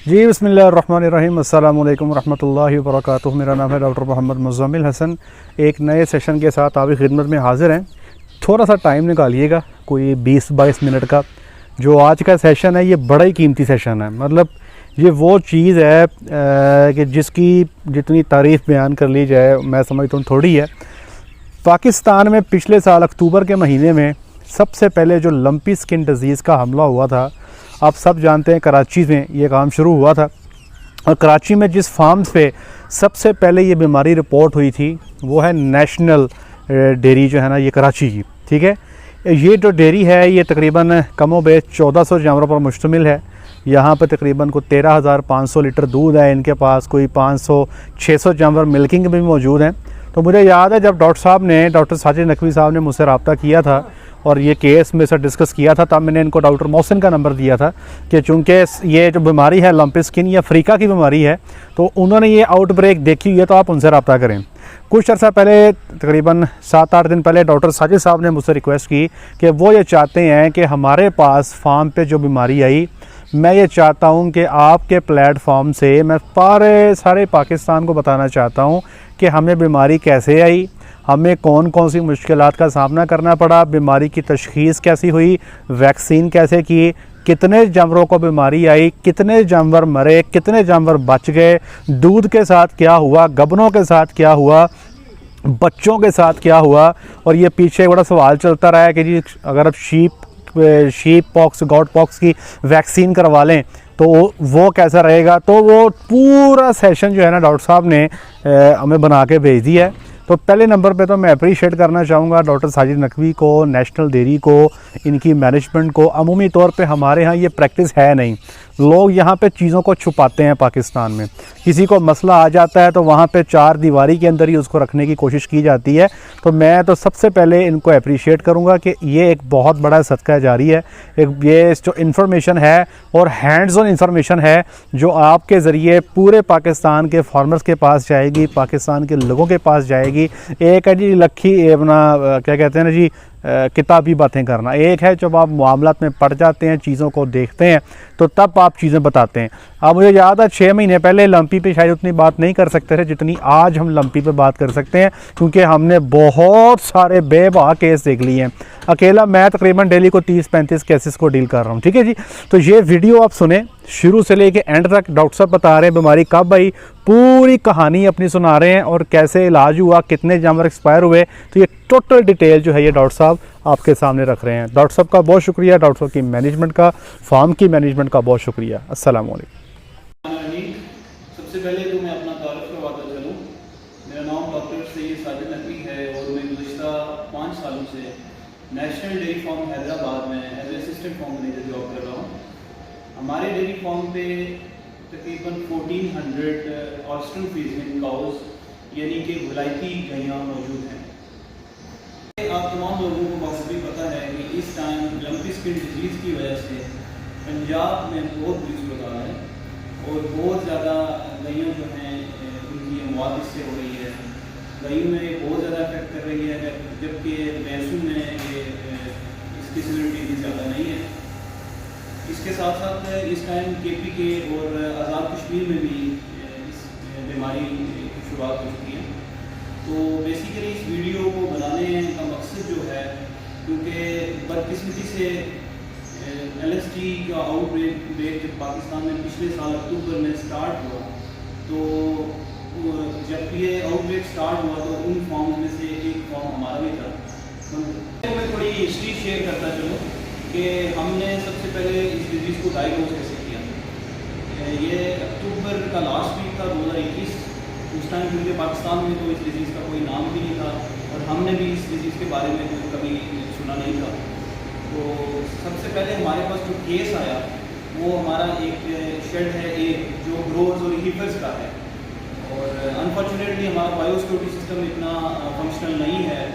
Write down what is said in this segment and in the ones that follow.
جی بسم اللہ الرحمن الرحیم، السلام علیکم ورحمۃ اللہ وبرکاتہ۔ میرا نام ہے ڈاکٹر محمد مزمل حسن۔ ایک نئے سیشن کے ساتھ آپ کی خدمت میں حاضر ہیں۔ تھوڑا سا ٹائم نکالیے گا، کوئی 20-22 منٹ کا۔ جو آج کا سیشن ہے یہ بڑا ہی قیمتی سیشن ہے، مطلب یہ وہ چیز ہے کہ جس کی جتنی تعریف بیان کر لی جائے میں سمجھتا ہوں تھوڑی ہے۔ پاکستان میں پچھلے سال اکتوبر کے مہینے میں سب سے پہلے جو لمپی سکن ڈیزیز کا حملہ ہوا تھا، آپ سب جانتے ہیں کراچی میں یہ کام شروع ہوا تھا، اور کراچی میں جس فارمز پہ سب سے پہلے یہ بیماری رپورٹ ہوئی تھی وہ ہے نیشنل ڈیری جو ہے نا، یہ کراچی کی، ٹھیک ہے۔ یہ جو ڈیری ہے یہ تقریباً کم و بیش 1400 جانوروں پر مشتمل ہے۔ یہاں پہ تقریباً کوئی 13,500 لیٹر دودھ ہے ان کے پاس، کوئی 500-600 جانور ملکنگ بھی موجود ہیں۔ تو مجھے یاد ہے جب ڈاکٹر ساجد نقوی صاحب نے مجھ سے رابطہ کیا تھا اور یہ کیس میں سے ڈسکس کیا تھا، تب میں نے ان کو ڈاکٹر محسن کا نمبر دیا تھا کہ چونکہ یہ جو بیماری ہے لمپی سکن یہ افریقہ کی بیماری ہے، تو انہوں نے یہ آؤٹ بریک دیکھی ہوئی ہے، تو آپ ان سے رابطہ کریں۔ کچھ عرصہ پہلے تقریباً 7-8 دن پہلے ڈاکٹر ساجد صاحب نے مجھ سے ریکویسٹ کی کہ وہ یہ چاہتے ہیں کہ ہمارے پاس فارم پہ جو بیماری آئی، میں یہ چاہتا ہوں کہ آپ کے پلیٹ فارم سے میں سارے پاکستان کو بتانا چاہتا ہوں کہ ہمیں بیماری کیسے آئی، ہمیں کون کون سی مشکلات کا سامنا کرنا پڑا، بیماری کی تشخیص کیسی ہوئی، ویکسین کیسے کی، کتنے جانوروں کو بیماری آئی، کتنے جانور مرے، کتنے جانور بچ گئے، دودھ کے ساتھ کیا ہوا، گبنوں کے ساتھ کیا ہوا، بچوں کے ساتھ کیا ہوا۔ اور یہ پیچھے بڑا سوال چلتا رہا ہے کہ جی اگر اب شیپ پاکس گاٹ پاکس کی ویکسین کروا لیں تو وہ کیسا رہے گا۔ تو وہ پورا سیشن جو ہے نا ڈاکٹر صاحب نے ہمیں بنا کے بھیج دیا ہے۔ تو پہلے نمبر پہ تو میں اپریشیٹ کرنا چاہوں گا ڈاکٹر ساجد نقوی کو، نیشنل ڈیری کو، ان کی مینجمنٹ کو۔ عمومی طور پہ ہمارے ہاں یہ پریکٹس ہے نہیں، لوگ یہاں پہ چیزوں کو چھپاتے ہیں۔ پاکستان میں کسی کو مسئلہ آ جاتا ہے تو وہاں پہ 4 دیواری کے اندر ہی اس کو رکھنے کی کوشش کی جاتی ہے۔ تو میں تو سب سے پہلے ان کو اپریشیٹ کروں گا کہ یہ ایک بہت بڑا صدقہ جاری ہے، یہ جو انفارمیشن ہے اور ہینڈز آن انفارمیشن ہے جو آپ کے ذریعے پورے پاکستان کے فارمرز کے پاس جائے گی، پاکستان کے لوگوں کے پاس جائے گی۔ ایک ہے جی لکھی اپنا کیا کہتے ہیں نا جی کتابی باتیں کرنا، ایک ہے جب آپ معاملات میں پڑ جاتے ہیں، چیزوں کو دیکھتے ہیں تو تب آپ چیزیں بتاتے ہیں۔ اب مجھے یاد ہے 6 مہینے پہلے لمپی پہ شاید اتنی بات نہیں کر سکتے تھے جتنی آج ہم لمپی پہ بات کر سکتے ہیں، کیونکہ ہم نے بہت سارے بے بہا کیس دیکھ لیے ہیں۔ اکیلا میں تقریباً ڈیلی کو 30-35 کیسز کو ڈیل کر رہا ہوں، ٹھیک ہے جی۔ تو یہ ویڈیو آپ سنیں شروع سے لے کے اینڈ تک، ڈاکٹر صاحب بتا رہے ہیں بیماری کب آئی، پوری کہانی اپنی سنا رہے ہیں اور کیسے علاج ہوا، کتنے جانور ایکسپائر ہوئے۔ تو یہ ٹوٹل ڈیٹیل جو ہے یہ ڈاکٹر صاحب آپ کے سامنے رکھ رہے ہیں۔ ڈاکٹر صاحب کا بہت شکریہ، ڈاکٹر صاحب کی مینجمنٹ کا، فارم کی مینجمنٹ کا بہت شکریہ۔ السلام علیکم۔ سب سے پہلے تو میں اپنا تعارف کرواتا چلوں، میرا نام ڈاکٹر سید ساجد نقوی ہے اور میں گزشتہ 5 سالوں سے نیشنل ڈیری فارم حیدرآباد میں as a assistant form manager job کر رہا ہوں۔ ہمارے ڈیری فارم پہ تقریباً 1400 آسٹرن فریزنگ کاؤز یعنی کہ ولایتی گائیاں موجود ہیں۔ آپ تمام لوگوں کو بخوبی پتہ ہے کہ اس ٹائم لمپی سکن ڈیزیز کی وجہ سے پنجاب میں بہت بری صورتحال ہے اور بہت زیادہ گائیاں جو ہیں ان کی اموات اس سے ہو رہی ہے، گائیوں میں بہت زیادہ افیکٹ کر رہی ہے، جبکہ بھینسوں میں اس کی سیورٹی بھی زیادہ نہیں ہے۔ اس کے ساتھ ساتھ اس ٹائم کے پی کے اور آزاد کشمیر میں بھی اس بیماری کی شروعات ہو چکی ہے۔ تو بیسیکلی اس ویڈیو کو بنانے کا مقصد جو ہے، کیونکہ بدقسمتی سے ایل ایس ٹی کا آؤٹ بریک جب پاکستان میں پچھلے سال اکتوبر میں سٹارٹ ہوا، تو جب یہ آؤٹ بریک سٹارٹ ہوا تو ان فارمز میں سے ایک فارم ہمارا بھی تھا۔ میں تھوڑی ہسٹری شیئر کرتا چلوں کہ ہم نے سب سے پہلے اس ڈیزیز کو ڈائیگنوز کیسے کیا۔ یہ اکتوبر کا لاسٹ ویک تھا 2021۔ اس ٹائم کیونکہ پاکستان میں تو اس ڈیزیز کا کوئی نام بھی نہیں تھا اور ہم نے بھی اس ڈیزیز کے بارے میں کبھی سنا نہیں تھا۔ تو سب سے پہلے ہمارے پاس جو کیس آیا وہ ہمارا ایک شیڈ ہے ایک جو گروز اور ہیپرز کا ہے، اور انفارچونیٹلی ہمارا بایو سیکورٹی سسٹم اتنا فنکشنل نہیں ہے،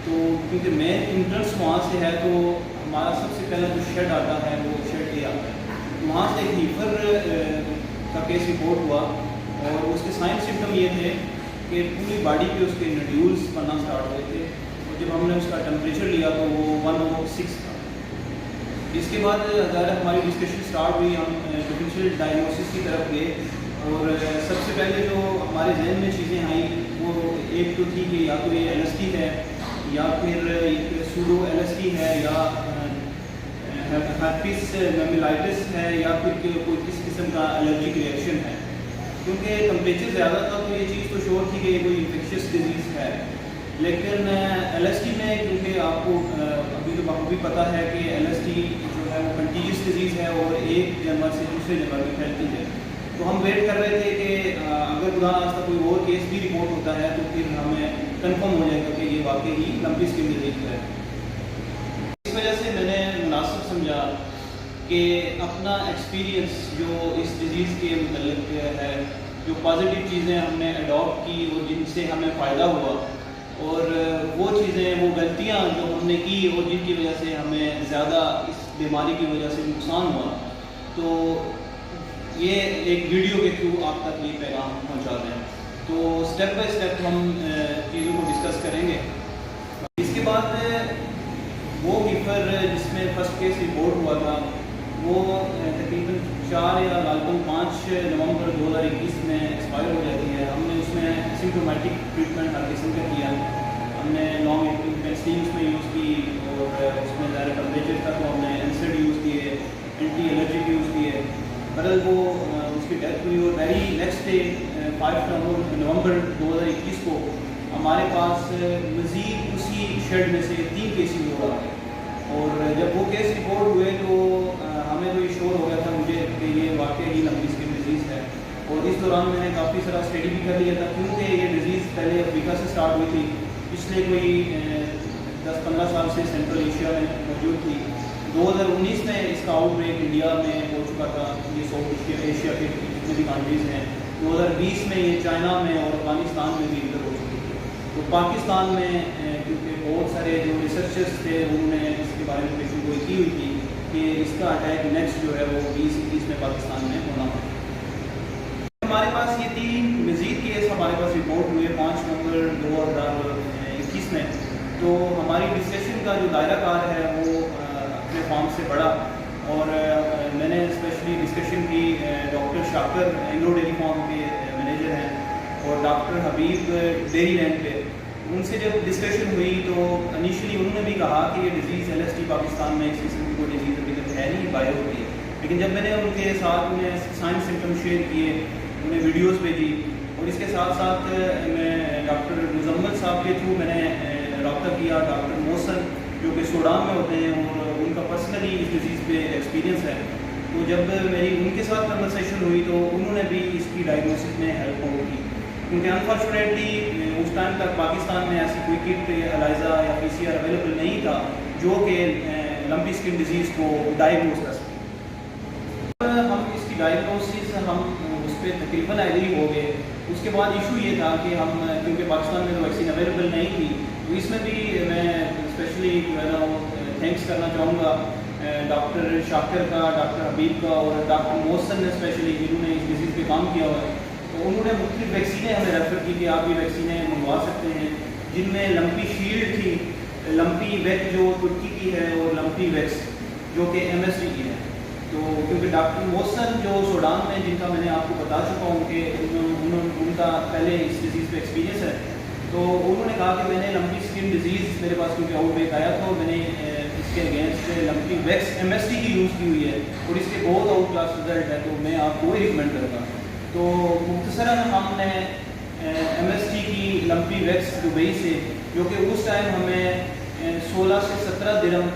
تو کیونکہ مین انٹرنس وہاں سے ہے تو ہمارا سب سے پہلا جو شیڈ آتا ہے وہ شیڈ اے آتا ہے۔ وہاں سے ایک ہیپر کا کیس رپورٹ ہوا اور اس کے سائن سمٹم یہ تھے کہ پوری باڈی پہ اس کے نڈیولز بننا اسٹارٹ ہوئے تھے، اور جب ہم نے اس کا ٹمپریچر لیا تو وہ 106 تھا۔ اس کے بعد اگر ہماری ڈسکشن سٹارٹ ہوئی، ہم ڈفرینشیل ڈائگنوسس کی طرف گئے، اور سب سے پہلے جو ہمارے ذہن میں چیزیں آئیں وہ ایک تو تھی کہ یا تو یہ ایل ایس ٹی ہے، یا پھر سوڈو ایل ایس ٹی ہے، یا ہیرپیس میملائٹس ہے، یا پھر کوئی کس قسم کا الرجک ریئیکشن ہے. کیونکہ ٹمپریچر زیادہ تھا تو یہ چیز تو شور تھی کہ یہ کوئی انفیکشس ڈیزیز ہے. لیکن ایل ایس ٹی میں کیونکہ آپ کو ابھی تو بخوبی پتہ ہے کہ ایل ایس ٹی جو ہے وہ کنٹیجیس ڈیزیز ہے اور ایک جانور سے دوسرے جانور میں پھیلتی ہے. تو ہم ویٹ کر رہے تھے کہ اگر خدا نخواستہ کوئی اور کیس بھی رپورٹ ہوتا ہے تو پھر ہمیں کنفرم ہو جائے گا کہ یہ واقعی لمپی اسکن ڈیزیز ہے. اس وجہ سے میں نے مناسب سمجھا کہ اپنا ایکسپیرینس جو اس ڈیزیز کے متعلق ہے، جو پازیٹیو چیزیں ہم نے اڈاپٹ کی اور جن سے ہمیں فائدہ ہوا، اور وہ چیزیں، وہ غلطیاں جو ہم نے کی اور جن کی وجہ سے ہمیں زیادہ اس بیماری کی وجہ سے نقصان ہوا، تو یہ ایک ویڈیو کے تھرو آپ تک یہ پیغام پہنچا رہے ہیں. تو اسٹیپ بائی اسٹیپ ہم چیزوں کو ڈسکس کریں گے. اس کے بعد وہ کیپر جس میں فرسٹ کیس رپورٹ ہوا تھا، وہ تقریباً 4 یا غالباً 5 نومبر 2021 میں ایکسپائر ہو جاتی ہے. ہم نے اس میں سمپٹومیٹک ٹریٹمنٹ ہر قسم کا کیا. ہم نے لانگ ایکٹنگ ویکسین اس میں یوز کی، اور اس میں ظاہر ٹمپریچر تک ہم نے اینسڈ یوز کیے، اینٹی الرجک یوز کیے. بدل وہ اس کی ڈیتھ ہوئی، اور ویری نیکسٹ ڈے 5 نومبر 2021 کو ہمارے پاس مزید اسی شیڈ میں سے 3 کیسز ہو رہا ہے. اور جب وہ کیس رپورٹ ہوئے تو ہمیں تو یہ شور ہو گیا تھا مجھے کہ یہ واقعی لمپی اسکن ڈیزیز ہے. اور اس دوران میں نے کافی سارا اسٹڈی بھی کر لیا تھا، کیونکہ یہ ڈیزیز پہلے افریقہ سے سٹارٹ ہوئی تھی، پچھلے کوئی 10-15 سال سے سینٹرل ایشیا میں موجود تھی. 2019 میں اس کا آؤٹ بریک انڈیا میں ہو چکا تھا، یہ ساؤتھ ایشیا کے جتنے بھی کنٹریز ہیں. 2020 میں یہ چائنا میں اور افغانستان میں بھی انٹر ہو چکی تھی. تو پاکستان میں کیونکہ بہت سارے جو ریسرچرز تھے انہوں نے اس کے بارے میں پیشن گوئی کی ہوئی تھی کہ اس کا اٹیک نیکسٹ جو ہے وہ 2021 میں پاکستان میں ہونا ہے. ہمارے پاس یہ 3 مزید کیس ہمارے پاس رپورٹ ہوئے 5 نومبر 2021 میں. تو ہماری ڈسکشن کا جو دائرہ کار ہے وہ اپنے فارم سے بڑھا، اور میں نے اسپیشلی ڈسکشن کی ڈاکٹر شاکر انڈو ڈیری فارم کے مینیجر ہیں، اور ڈاکٹر حبیب ڈیری لینڈ پہ. ان سے جب ڈسکشن ہوئی تو انیشلی انہوں نے بھی کہا کہ یہ disease L S T Pakistan میں اس قسم کی کوئی ڈیزیز ابھی تک ہے نہیں، بائر ہوتی ہے. لیکن جب میں نے ان کے ساتھ انہیں سائنس سمٹم شیئر کیے، انہیں ویڈیوز بھیجی، اور اس کے ساتھ ساتھ میں ڈاکٹر مزمل صاحب کے تھرو میں نے رابطہ کیا، ڈاکٹر محسن جو کہ سوڈان میں ہوتے ہیں اور ان کا پرسنلی اس ڈیزیز پہ ایکسپیرینس ہے. تو جب میری ان کے ساتھ کنورسیشن ہوئی تو انہوں نے بھی اس کی ڈائگنوسس میں ہیلپ کی، کیونکہ انفارچونیٹلی اس ٹائم تک پاکستان میں ایسی کوئی کٹ الائزہ یا پی سی آر اویلیبل نہیں تھا جو کہ لمپی اسکن ڈیزیز کو ڈائگنوز کر سکے. ہم اس کی ڈائگنوسس ہم اس پہ تقریباً ایگری ہو گئے. اس کے بعد ایشو یہ تھا کہ ہم کیونکہ پاکستان میں تو ویکسین اویلیبل نہیں تھی، تو اس میں بھی میں اسپیشلی جو ہے نا تھینکس کرنا چاہوں گا ڈاکٹر شاکر کا، ڈاکٹر حبیب کا، اور ڈاکٹر محسن نے اسپیشلی جنہوں نے اس ڈیزیز پہ کام کیا ہوا ہے. تو انہوں نے مختلف ویکسینیں ہمیں ریفر کی کہ آپ یہ ویکسینیں منگوا سکتے ہیں، جن میں لمپی شیلڈ تھی، لمپی ویک جو ترکی کی ہے، اور لمپی ویکس جو کہ ایم ایس ٹی کی ہے. تو کیونکہ ڈاکٹر محسن جو سوڈان میں، جن کا میں نے آپ کو بتا چکا ہوں کہ ان کا پہلے اس ڈیزیز پہ ایکسپیرینس ہے، تو انہوں نے کہا کہ میں نے لمپی اسکن ڈیزیز میرے پاس کیونکہ آؤٹ بریک آیا تھا، میں نے اس کے اگینسٹ لمپی ویکس ایم ایس ٹی کی یوز کی ہوئی ہے، اور اس کے بہت آؤٹ کلاس رزلٹ ہے، تو میں آپ کو وہی ریکمینڈ کروں گا. تو مختصراً ہم نے ایم ایس ٹی کی لمپی ویکس دبئی سے، جو کہ اس ٹائم ہمیں 16 سے 17 درہم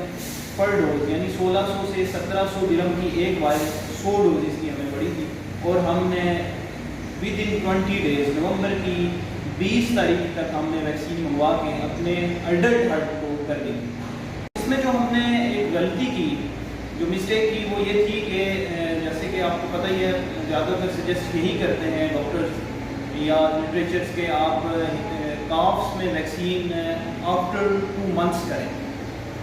پر ڈوز، یعنی 1600 سے 1700 درہم کی ایک وائل 100 ڈوز اس کی ہمیں پڑی تھی، اور ہم نے ود ان 20 ڈیز نومبر کی 20 تاریخ تک ہم نے ویکسین منگوا کے اپنے ایڈلٹ ہرٹ کو کر دی. اس میں جو ہم نے ایک غلطی کی، جو مسٹیک کی، وہ یہ تھی کہ جیسے کہ آپ کو پتہ ہی ہے زیادہ تر سجیسٹ یہی کرتے ہیں ڈاکٹرز یا لٹریچرس کہ آپ کافس میں ویکسین آفٹر 2 منتھس کریں.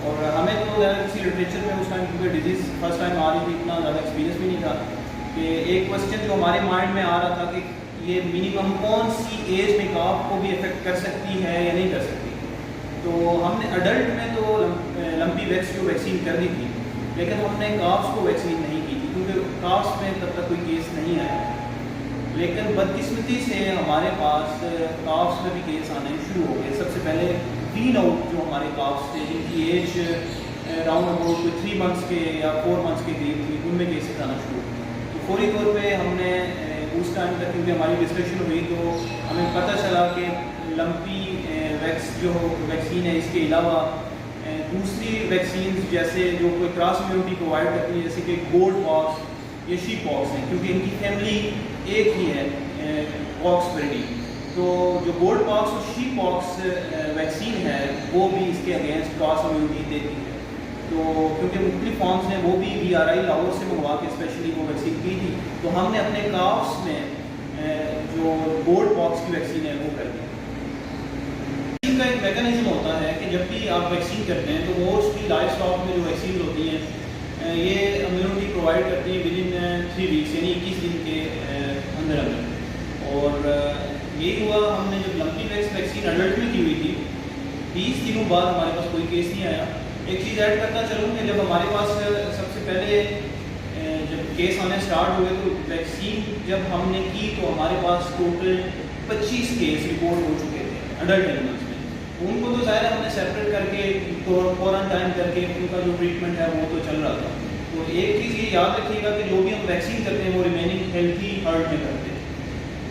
اور ہمیں تو کسی لٹریچر میں اس ٹائم کیونکہ ڈیزیز فرسٹ ٹائم آ رہی تھی، اتنا زیادہ ایکسپیرینس بھی نہیں تھا، کہ ایک کوشچن جو ہمارے مائنڈ میں آ رہا تھا کہ یہ منیمم کون سی ایج میں کاف کو بھی افیکٹ کر سکتی ہے یا نہیں کر سکتی. تو ہم نے اڈلٹ میں تو لمپی ویکس کی ویکسین کر دی تھی، لیکن ہم نے کافس کو ویکسین نہیں کی تھی کیونکہ کافس میں تب تک کوئی کیس نہیں آیا. لیکن بدقسمتی سے ہمارے پاس کافس میں بھی کیس آنے شروع ہو گئے. سب سے پہلے وین آؤٹ جو ہمارے کافس تھے جن کی ایج راؤنڈ اباؤٹ کوئی 3 منتھس کے یا 4 منتھس کے قریب تھی, ان میں کیسز آنا شروع ہوئے. تو فوری طور پہ ہم نے اس ٹائم تک کیونکہ ہماری ڈسکشن ہوئی تو ہمیں پتہ چلا کہ لمپی جو ویکسین ہے اس کے علاوہ دوسری ویکسینز جیسے جو کوئی کراس امیونٹی پرووائڈ کرتی ہیں جیسے کہ گولڈ پاکس یا شیپ پاکس ہیں, کیونکہ ان کی فیملی ایک ہی ہے پاکس بریڈی. تو جو گولڈ پاکس اور شیپ پاکس ویکسین ہے وہ بھی اس کے اگینسٹ کراس امیونٹی دیتی ہے. تو کیونکہ مختلف فارمز نے وہ بھی VRI لاہور سے منگوا کے اسپیشلی وہ ویکسین کی تھی, تو ہم نے اپنے کافس میں جو گولڈ پاکس کی ویکسین ہے وہ کر دی. کا ایک میکانزم ہوتا ہے کہ جب بھی آپ ویکسین کرتے ہیں تو موسٹلی لائف اسٹاک میں جو ویکسین ہوتی ہیں یہ امیونٹی پرووائڈ کرتی ہے ود ان 3 ویکس یعنی 21 دن کے اندر اندر. اور یہی ہوا, ہم نے جب لمپی ویکسین اڈلٹ میں کی ہوئی تھی 20 دنوں بعد ہمارے پاس کوئی کیس نہیں آیا. ایک چیز ایڈ کرتا چلوں کہ جب ہمارے پاس سب سے پہلے جب کیس آنے اسٹارٹ ہوئے تو ویکسین جب ہم نے کی تو ہمارے پاس ٹوٹل 25 کیس رپورٹ ہو چکے تھے اڈلٹ اینیملس میں. ان کو تو ظاہر ہے ہم نے سیپریٹ کر کے کوارنٹائن کر کے ان کا جو ٹریٹمنٹ ہے وہ تو چل رہا تھا. تو ایک چیز یہ یاد رکھیے گا کہ جو بھی ہم ویکسین کرتے ہیں وہ ریمیننگ ہیلتھی ہرڈ میں کرتے ہیں.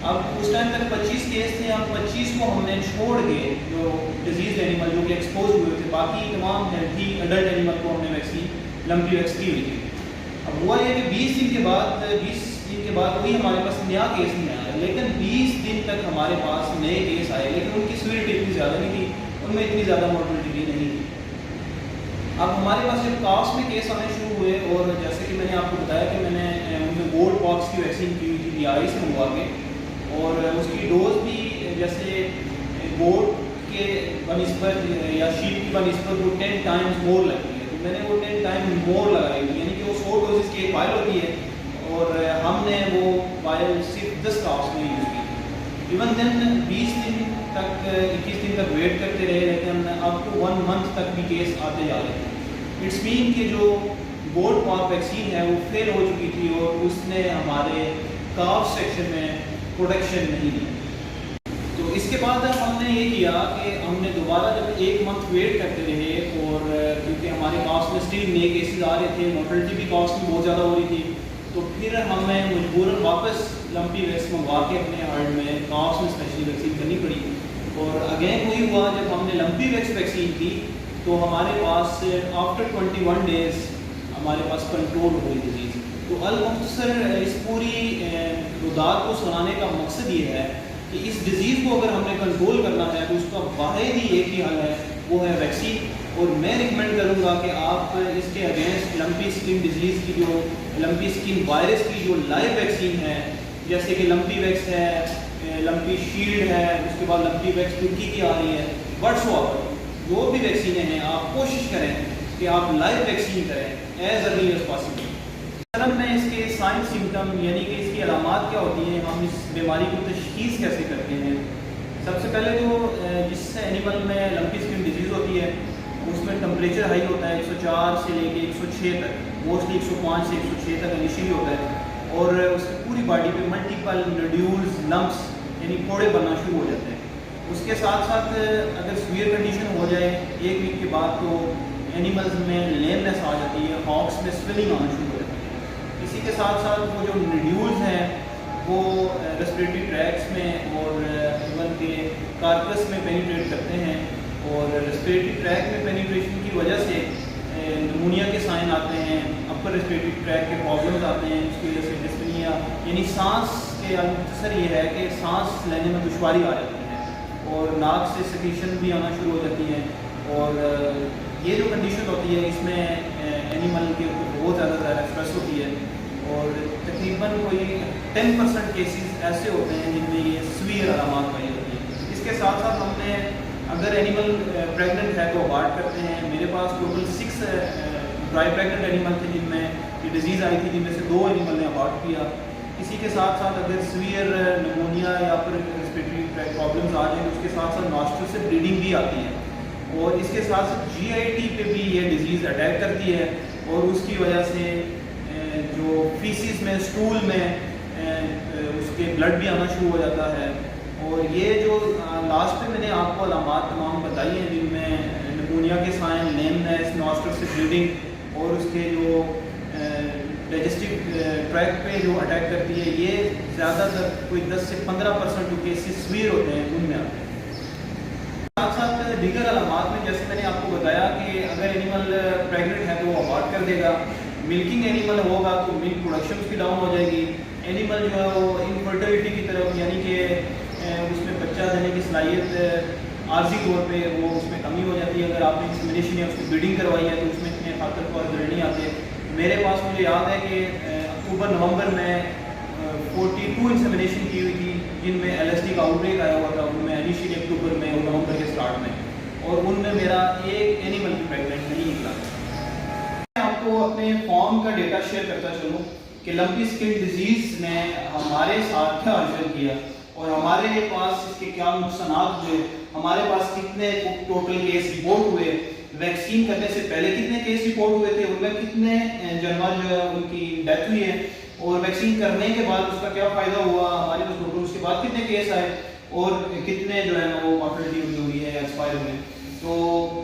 اب اس ٹائم تک 25 کیس تھے, اب 25 کو ہم نے چھوڑ کے جو ڈیزیز اینیمل جو کہ ایکسپوز ہوئے تھے باقی تمام ہیلتھی اڈلٹ اینیمل کو ہم نے ویکسین لمپی ویکس کی ہوئی تھی. اب ہوا یہ کہ 20 دن کے بعد کوئی ہمارے پاس نیا کیس نہیں آیا, لیکن 20 دن تک ہمارے پاس نئے کیس آئے لیکن ان کی سیوریٹی اتنی زیادہ نہیں تھی, ان میں اتنی زیادہ مورٹلٹی بھی نہیں تھی. اب ہمارے پاس جب کافس میں کیس آنے شروع ہوئے اور جیسے کہ میں نے آپ کو بتایا کہ میں نے ان میں گولڈ پاکس کی ویکسین کی ہوئی تھی VRI سے منگوا کے, اور اس کی ڈوز بھی جیسے گولڈ کے بنسبت یا شیپ کی بنسبت وہ 10 ٹائمز مور لگتی ہے, تو میں نے وہ 10 ٹائم مور لگائی ہوئی, یعنی کہ وہ 100 ڈوزز کی ایک فائل ہوتی ہے اور ہم نے وہ فائل صرف 10 کافس میں یوز کی. ایون دین 20 دن تک 21 دن تک ویٹ کرتے رہے, لیکن اب تو 1 منتھ تک بھی کیس آتے جا رہے ہیں. اٹس مین کہ جو گولڈ پاک ویکسین ہے وہ فیل ہو چکی تھی اور اس نے ہمارے کاف سیکشن میں پروٹیکشن نہیں دی. تو اس کے بعد ہم نے یہ کیا کہ ہم نے دوبارہ جب 1 منتھ ویٹ کرتے رہے اور کیونکہ ہمارے کاسٹ میں اسٹل نئے کیسز آ رہے تھے, مورٹلٹی بھی کاسٹ میں بہت زیادہ ہو رہی تھی, تو پھر ہمیں مجبوراً واپس لمپی ویکس منگوا کے اپنے ہارڈ میں کاسٹ میں اسپیشلی ویکسین کرنی پڑی. اور اگین وہی ہوا, جب ہم نے لمپی ویکس ویکسین کی تو ہمارے پاس آفٹر 21 ڈیز ہمارے پاس کنٹرول ہو گئی ڈیزیز. تو المختصر اس پوری رودات کو سنانے کا مقصد یہ ہے کہ اس ڈیزیز کو اگر ہم نے کنٹرول کرنا ہے تو اس کا واحد ہی ایک ہی حل ہے, وہ ہے ویکسین. اور میں ریکمینڈ کروں گا کہ آپ اس کے اگینسٹ لمپی اسکن ڈیزیز کی جو لمپی اسکن وائرس کی جو لائیو ویکسین ہے جیسے کہ لمپی ویکس ہے, لمپی شیلڈ ہے, اس کے بعد لمپی ویکس ترکی کی آ رہی ہے, وٹس اوور جو بھی ویکسینیں ہیں آپ کوشش کریں کہ آپ لائیو ویکسین کریں ایز ارلی ایز پاسبل. اصل میں اس کے سائن سمٹم یعنی کہ اس کی علامات کیا ہوتی ہیں, ہم اس بیماری کو تشخیص کیسے کرتے ہیں. سب سے پہلے تو جس اینیمل میں لمپی اسکن ڈیزیز ہوتی ہے اس میں ٹمپریچر ہائی ہوتا ہے 104 سے لے کے 106 تک, موسٹلی 105 سے 106 تک انیشلی ہوتا ہے, اور اس کی پوری باڈی پہ ملٹیپل نڈیولز لمپس یعنی پھوڑے بننا شروع ہو جاتے ہیں. اس کے ساتھ ساتھ اگر سویئر کنڈیشن ہو جائے 1 ویک کے بعد تو اینیملز میں لیمنس آ جاتی ہے, ہاکس میں سویلنگ آنا شروع ہو جاتی ہے. اسی کے ساتھ ساتھ وہ جو نڈیولز ہیں وہ ریسپریٹری ٹریکس میں اور ایون کے کارپس میں پینیٹریٹ کرتے ہیں, اور ریسپریٹری ٹریک میں پینیٹریشن کی وجہ سے نمونیا کے سائن آتے ہیں, اپر ریسپریٹری ٹریک کے پرابلمز آتے ہیں, اس کی وجہ سے ڈسپنیا یعنی سانس کے اثر یہ ہے کہ سانس لینے میں دشواری آ جاتی ہے, اور ناک سے سیکریشن بھی آنا شروع ہو جاتی ہے. اور یہ جو کنڈیشن ہوتی ہے اس میں اینیمل کے اوپر بہت زیادہ اسٹریس ہوتی ہے, اور تقریباً کوئی 10% کیسز ایسے ہوتے ہیں جن میں یہ سویئر علامات پائی جاتی ہیں. اس کے ساتھ ساتھ ہم نے اگر اینیمل پریگننٹ ہے تو ابارٹ کرتے ہیں. میرے پاس ٹوٹل 6 ڈرائی پریگننٹ اینیمل تھے جن میں یہ ڈیزیز آئی تھی, جن میں سے 2 اینیمل نے ابارٹ کیا. اسی کے ساتھ ساتھ اگر سویئر نمونیا یا پھر ریسپریٹری پرابلمز آ جائیں تو اس کے ساتھ ساتھ ناسٹرل سے بلیڈنگ بھی آتی ہے, اور اس کے ساتھ ساتھ GIT پہ بھی یہ ڈیزیز اٹیک کرتی ہے. اور اس کی وجہ سے جو فیسز میں اسٹول میں اس کے بلڈ بھی آنا شروع ہو جاتا ہے. اور یہ جو لاسٹ پہ میں نے آپ کو علامات تمام بتائی ہیں جن میں نمونیا کے سائن, لیمنس, نوسٹرل سے بلیڈنگ اور اس کے جو ڈائجسٹو ٹریک پہ جو اٹیک کرتی ہے, یہ زیادہ تر کوئی 10 سے 15% جو کیسز سویر ہوتے ہیں ان میں آتے ہیں. ساتھ ساتھ دیگر علامات میں جیسے میں نے آپ کو بتایا کہ اگر اینیمل پریگننٹ ہے تو وہ ابارٹ کر دے گا, ملکنگ اینیمل ہوگا تو ملک پروڈکشن اس کی ڈاؤن ہو جائے گی, اینیمل جو ہے وہ انفرٹیلٹی کی طرف یعنی کہ اس میں بچہ دینے کی صلاحیت عارضی طور پہ وہ اس میں کمی ہو جاتی ہے. اگر آپ نے انسیمینیشن یا اس کی بریڈنگ کروائی ہے تو اس میں اتنے خاطر پر رزلٹ نہیں آتے. میرے پاس مجھے یاد ہے کہ اکتوبر نومبر میں 42 انسیمینیشن کی ہوئی تھی جن میں ایل ایس ٹی کا آؤٹ بریک آیا ہوا تھا, ان میں انیشیلی اکتوبر میں اور نومبر کے اسٹارٹ میں, اور ان میں میرا ایک اینیمل بھی پریگننٹ نہیں نکلا. میں آپ کو اپنے فارم کا ڈیٹا شیئر کرتا چلوں کہ لمپی اسکن ڈیزیز نے ہمارے ساتھ کیا حاصل کیا اور ہمارے پاس اس کے کیا نقصانات ہوئے, ہمارے پاس کتنے ٹوٹل کیس رپورٹ ہوئے, ویکسین کرنے سے پہلے کتنے کیس رپورٹ ہوئے تھے, ان میں کتنے جانور جو ہے ان کی ڈیتھ ہوئی ہے, اور ویکسین کرنے کے بعد اس کا کیا فائدہ ہوا, ہمارے پاس ٹوٹل اس کے بعد کتنے کیس آئے اور کتنے جو ہے نا وہ مارٹلٹی ہوئی ہے یا ایکسپائر ہوئے. تو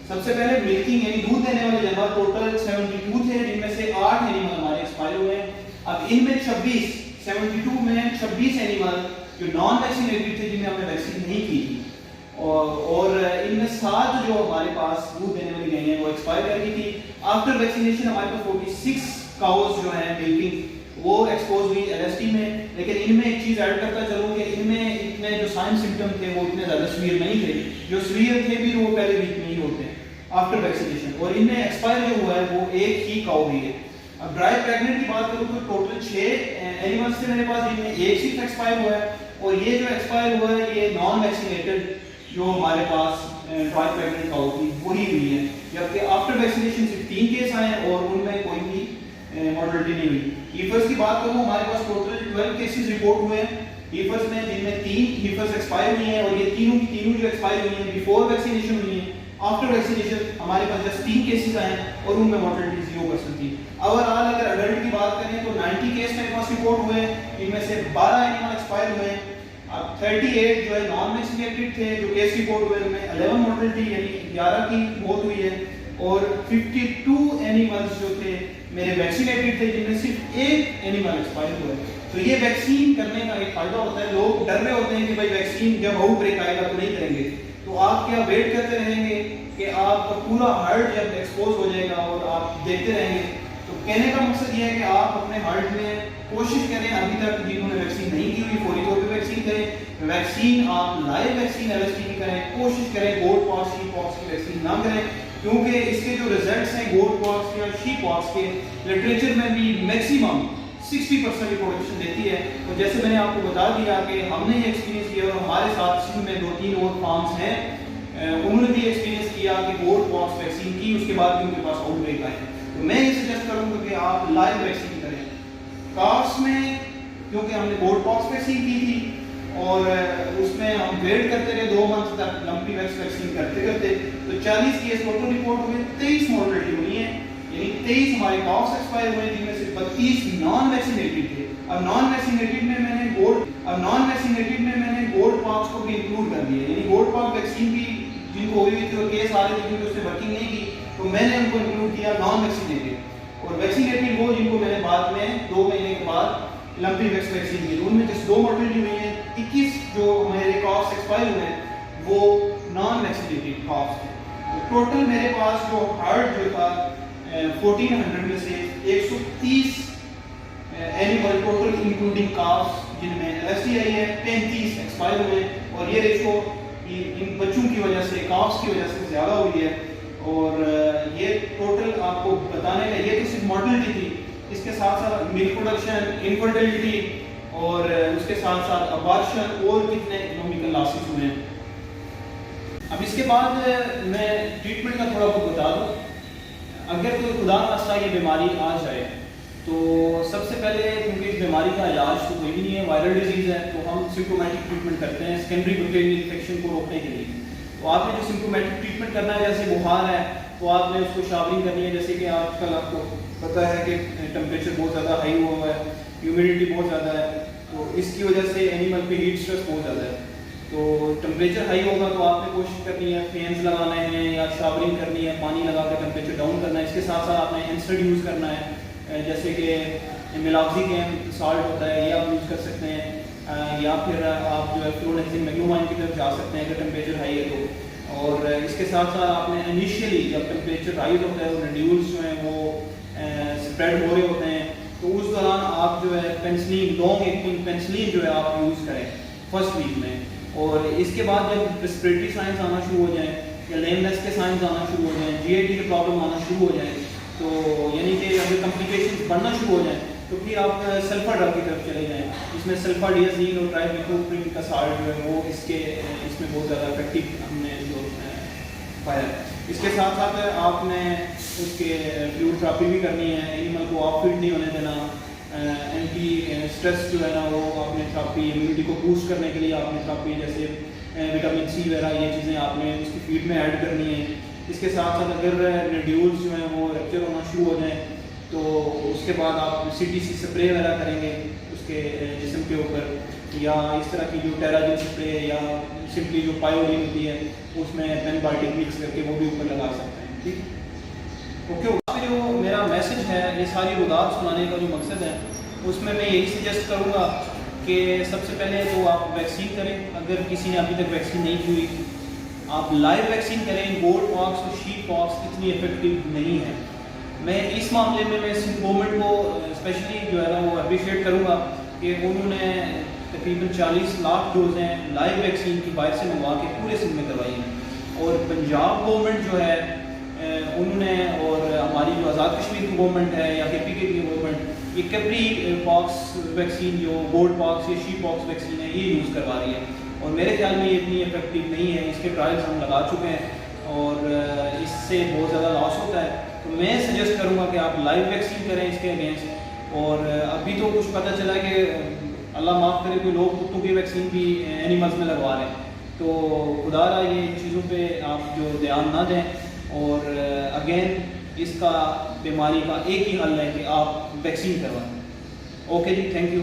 سب سے پہلے ملکنگ یعنی دودھ دینے والے جانور ٹوٹل 72 تھے جن میں سے 8 اینیمل ہمارے ایکسپائر ہوئے ہیں. اب ان میں 72 میں 26 اینیمل جو نان ویکسینیٹڈ تھے جن میں ہم نے ویکسین نہیں کی تھی, اور ان میں 7 جو ہمارے پاس دودھ دینے والی گائیں ہیں وہ ایکسپائر کر گئی تھی. آفٹر ویکسینیشن ہمارے پاس 46 کاؤز جو ہیں ملکنگ وہ ایکسپوز ہوئی ایل ایس ٹی میں. لیکن ان میں ایک چیز ایڈ کرتا چلوں کہ ان میں اتنے جو سائن سمٹم تھے وہ اتنے زیادہ سویر نہیں تھے, جو سویر تھے بھی وہ پہلے ویک میں ہی ہوتے ہیں آفٹر ویکسینیشن, اور ان میں ایکسپائر جو ہوا ہے وہ ایک ہی کاؤ ہوئی ہے. اب ڈرائی پریگننٹ کی بات کروں تو ٹوٹل 6 اینیملز تھے میرے پاس جن میں ایک صرف ایکسپائر ہوا ہے, اور یہ جو ایکسپائر ہوا ہے یہ نان ویکسینیٹڈ جو ہمارے پاس ڈرائی پریگننٹ کاؤ تھی وہی ہوئی ہے, جبکہ آفٹر ویکسینیشن صرف 3 کیس آئے ہیں اور ان میں کوئی بھی مارٹلٹی نہیں ہوئی. ہیفرز کی بات کروں ہمارے پاس ٹوٹل 12 کیسز رپورٹ ہوئے ہیں ہیفرز میں, جن میں 3 ہیفرز ایکسپائر ہوئی ہیں, اور یہ تینوں کی تینوں جو ایکسپائر ہوئی ہیں بیفور ویکسینیشن ہوئی ہیں. آفٹر ویکسینیشن ہمارے پاس جسٹ 3 کیسز آئے ہیں اور ان میں مارٹلٹی 0% تھی. اوورآل اگر اڈلٹ کی بات کریں تو 90 کیس میرے پاس رپورٹ ہوئے ہیں, ان میں سے 12 اینیمل ایکسپائر ہوئے ہیں. اب 38 جو ہے نان ویکسینیٹڈ تھے جو کیس رپورٹ ہوئے ان میں 11 مارٹلٹی یعنی 11 کی موت ہوئی ہے, اور 52 اینیملز جو تھے میرے ویکسینیٹڈ تھے جن میں صرف ایک اینیمل ایکسپائر ہوا ہے. تو یہ ویکسین کرنے کا ایک فائدہ ہوتا ہے. لوگ ڈر رہے ہوتے ہیں کہ بھائی ویکسین جب آؤٹ بریک آئے گا تو نہیں کریں گے, تو آپ کیا ویٹ کرتے رہیں گے کہ آپ کا پورا ہارٹ جب ایکسپوز ہو جائے گا اور آپ دیکھتے رہیں گے. تو کہنے کا مقصد یہ ہے کہ آپ اپنے ہارٹ میں کوشش کریں, ابھی تک جنہوں نے ویکسین نہیں کی ہوئی فوری طور پہ ویکسین کریں. ویکسین آپ live vaccine L S T کی کریں, کوشش کریں گوٹ پاکس شیپ پاکس کی ویکسین نہ کریں, کیونکہ اس کے جو ریزلٹس ہیں گوٹ پاکس یا شیپ پاکس کے لٹریچر میں بھی میکسیمم 60% ریپروڈکشن دیتی ہے. اور جیسے میں نے آپ کو بتا دیا کہ ہم نے یہ ایکسپیرینس کیا اور ہمارے ساتھ سندھ میں 2-3 اور فارمز ہیں انہوں نے بھی ایکسپیرینس کیا کہ گوٹ پاکس ویکسین کی, اس کے بعد بھی ان کے پاس آؤٹ بریک آئے. تو میں یہ سجیسٹ کروں گا کہ آپ لائیو ویکسین کریں. کافس میں کیونکہ ہم نے گوٹ پاکس ویکسین کی تھی اور اس میں ہم ویٹ کرتے رہے 2 منتھ تک لمپی ویکس ویکسین کرتے کرتے, تو 40 کیس ٹوٹل رپورٹ ہوئے, 23 مارٹلٹی ہوئی ہیں, یعنی 23 ہمارے کافس ایکسپائر ہوئے جن میں سے 32 نان ویکسینیٹڈ تھے. اب نان ویکسینیٹڈ میں میں نے گوٹ پاکس کو بھی انکلوڈ کر دیا, یعنی گوٹ پاک ویکسین بھی جن کو ہوئی تھی اور کیس آ رہے تھے کیونکہ اس نے ورکنگ نہیں کی, تو میں نے ان کو انکلوڈ کیا نان ویکسینیٹڈ. اور ویکسینیٹڈ وہ جن کو میں نے بعد میں 2 مہینے کے بعد لمپی ویکس ویکسین کی, ان میں جس 2 مارٹلٹی ہوئی ہیں. 21 جو میرے کافس ایکسپائر ہوئے ہیں وہ نان ویکسینیٹڈ کافس تھے. تو ٹوٹل میرے پاس جو ہارٹ جو تھا 1400 میں سے 130 اینیمل ٹوٹل انکلوڈنگ کافس جن میں ایل ایس ٹی آئی ہے 35 ایکسپائر ہوئے, اور یہ ریشو ان بچوں کی وجہ سے کافس کی وجہ سے زیادہ ہوئی ہے. اور یہ ٹوٹل آپ کو بتانے کا یہ تو صرف مارٹلٹی تھی, اس کے ساتھ ساتھ ملک پروڈکشن, انفرٹیلٹی اور اس کے ساتھ ساتھ ابارشن اور کتنے اکنومیکل لاسز ہوئے ہیں. اب اس کے بعد میں ٹریٹمنٹ کا تھوڑا بہت بتا دوں. اگر کوئی خدا نخواستہ یہ بیماری آ جائے تو سب سے پہلے کیونکہ اس بیماری کا علاج تو کوئی بھی نہیں ہے, وائرل ڈیزیز ہے, تو ہم سمپٹومیٹک ٹریٹمنٹ کرتے ہیں سیکنڈری بیکٹیریل انفیکشن کو روکنے کے لیے. تو آپ نے جو سمپٹومیٹک ٹریٹمنٹ کرنا ہے، جیسے بخار ہے تو آپ نے اس کو شاورنگ کرنی ہے. جیسے کہ آج کل آپ کو پتہ ہے کہ ٹمپریچر بہت زیادہ ہائی ہوا ہے، ہیومیڈیٹی بہت زیادہ ہے، تو اس کی وجہ سے اینیمل پہ ہیٹ اسٹریس بہت زیادہ ہے. تو ٹمپریچر ہائی ہوگا تو آپ نے کوشش کرنی ہے فینس لگانے ہیں یا شاورنگ کرنی ہے، پانی لگا کے ٹمپریچر ڈاؤن کرنا ہے. اس کے ساتھ ساتھ آپ نے انسٹڈ یوز کرنا ہے، جیسے کہ میلاکزیکیم سالٹ ہوتا ہے، یہ آپ یوز کر سکتے ہیں، یا پھر آپ جو ہے فلونیکسین میگنومائن کی طرف جا سکتے ہیں اگر ٹمپریچر ہائی ہے تو. اور اس کے ساتھ ساتھ آپ نے انیشیلی جب ٹمپریچر رائز ہوتا ہے، ریڈیولس جو ہیں وہ اسپریڈ ہو رہے ہوتے ہیں، تو اس دوران آپ جو ہے پینسلین، لانگ ایکٹنگ پینسلین جو ہے آپ یوز کریں فرسٹ ویک میں. اور اس کے بعد جب ریسپریٹری سائنس آنا شروع ہو جائیں یا لینگنیس کے سائنس آنا شروع ہو جائیں، جی اے ٹی کے پرابلم آنا شروع ہو جائیں، تو یعنی کہ اگر کمپلیکیشن بڑھنا شروع ہو جائیں تو پھر آپ سلفر ڈرگ کی طرف چلے جائیں. اس میں سلفر ڈیازین اور ٹرائیمیتھوپرین کا سالٹ جو ہے وہ اس میں بہت زیادہ افیکٹو ہم نے جو پایا ہے. اس کے ساتھ ساتھ آپ نے اس کے فلوئڈ تھراپی بھی کرنی ہے، اینیمل کو آف فیڈ نہیں ہونے دینا. اینٹی اسٹریس جو ہے نا وہ آپ نے تھراپی، امیونٹی کو بوسٹ کرنے کے لیے آپ نے تھراپی جیسے وٹامن سی وغیرہ یہ چیزیں آپ نے اس کی فیڈ میں ایڈ کرنی ہے. اس کے ساتھ ساتھ اگر ریڈیولز جو ہیں وہ ریپچر ہونا شروع ہو جائیں تو اس کے بعد آپ سی ٹی سی سپرے وغیرہ کریں گے اس کے جسم کے اوپر، یا اس طرح کی جو ٹیراجن سپرے یا سمپلی جو پائیولین ہوتی ہے اس میں پین بائٹنگ مکس کر کے وہ بھی اوپر لگا سکتے ہیں. ٹھیک اوکے. جو میرا میسج ہے یہ ساری وضاحت سنانے کا جو مقصد ہے اس میں یہی سجیسٹ کروں گا کہ سب سے پہلے تو آپ ویکسین کریں. اگر کسی نے ابھی تک ویکسین نہیں کی ہوئی آپ لائیو ویکسین کریں. گولڈ پاکس اور شیپ پاکس اتنی افیکٹو نہیں ہے. میں اس معاملے میں گورنمنٹ کو اسپیشلی جو ہے نا وہ اپریشیٹ کروں گا کہ انہوں نے تقریباً 40 لاکھ ڈوزیں لائیو ویکسین کی باہر سے منگوا کے پورے سندھ میں کروائی ہیں. اور پنجاب گورنمنٹ جو ہے انہوں نے، اور ہماری جو آزاد کشمیر کی گورنمنٹ ہے یا کے پی کے کی گورنمنٹ، یہ کیپری پاکس ویکسین جو گولڈ پاکس یا شیپ پاکس ویکسین ہے یہ یوز کروا رہی ہے. اور میرے خیال میں یہ اتنی افیکٹو نہیں ہے. اس کے ٹرائلس ہم لگا چکے ہیں اور اس سے بہت زیادہ لاس ہوتا ہے. تو میں سجیسٹ کروں گا کہ آپ لائیو ویکسین کریں اس کے اگینسٹ. اور ابھی تو کچھ پتہ چلا کہ اللہ معاف کرے کوئی لوگ کتوں کی ویکسین بھی اینیملز میں لگوا رہے ہیں. تو خدا را یہ چیزوں پہ آپ جو دھیان نہ دیں. اور اگین اس کا بیماری کا ایک ہی حل ہے کہ آپ ویکسین کروائیں. اوکے جی، تھینک یو.